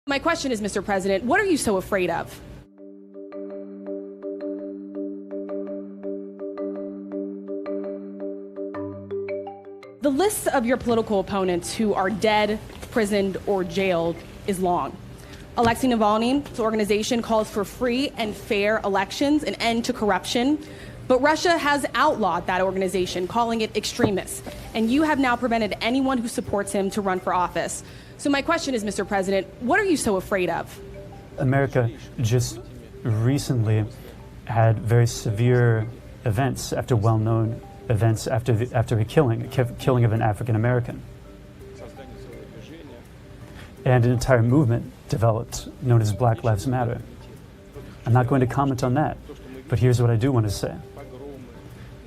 My question is, Mr. President, what are you so afraid of? The list of your political opponents who are dead, imprisoned, or jailed is long. Alexei Navalny's organization calls for free and fair elections, an end to corruption. But Russia has outlawed that organization, calling it extremist. And you have now prevented anyone who supports him to run for office. So my question is, Mr. President, what are you so afraid of? America just recently had very severe events after well-known events after a killing of an African American. And an entire movement developed known as Black Lives Matter. I'm not going to comment on that, but here's what I do want to say.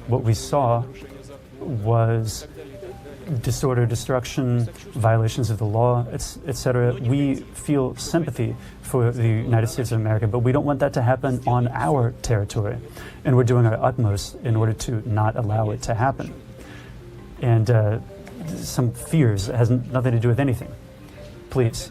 What we saw was disorder, destruction, violations of the law, etc. We feel sympathy for the United States of America, but we don't want that to happen on our territory. And we're doing our utmost in order to not allow it to happen. And some fears, it has nothing to do with anything. Please.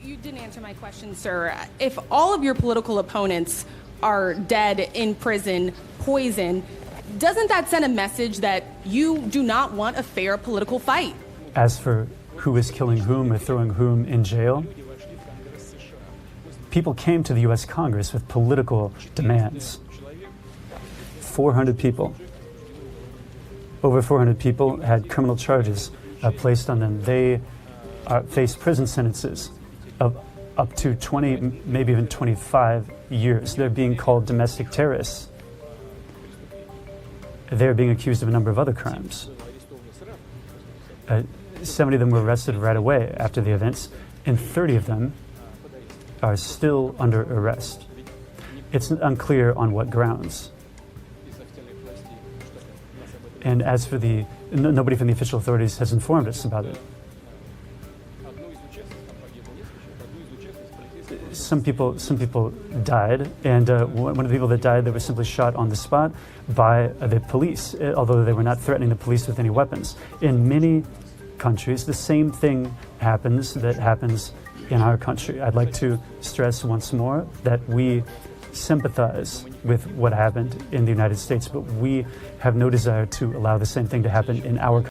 You didn't answer my question, sir. If all of your political opponents are dead, in prison, poisoned, doesn't that send a message that you do not want a fair political fight? As for who is killing whom or throwing whom in jail, people came to the U.S. Congress with political demands. 400 people. Over 400 people had criminal charges placed on them. They faced prison sentences of up to 20, maybe even 25 years. They're being called domestic terrorists. They're being accused of a number of other crimes. 70 of them were arrested right away after the events, and 30 of them are still under arrest. It's unclear on what grounds. And as for nobody from the official authorities has informed us about it. Some people died, and one of the people that died, they were simply shot on the spot by the police, although they were not threatening the police with any weapons. In many countries, the same thing happens in our country. I'd like to stress once more that we sympathize with what happened in the United States, but we have no desire to allow the same thing to happen in our country.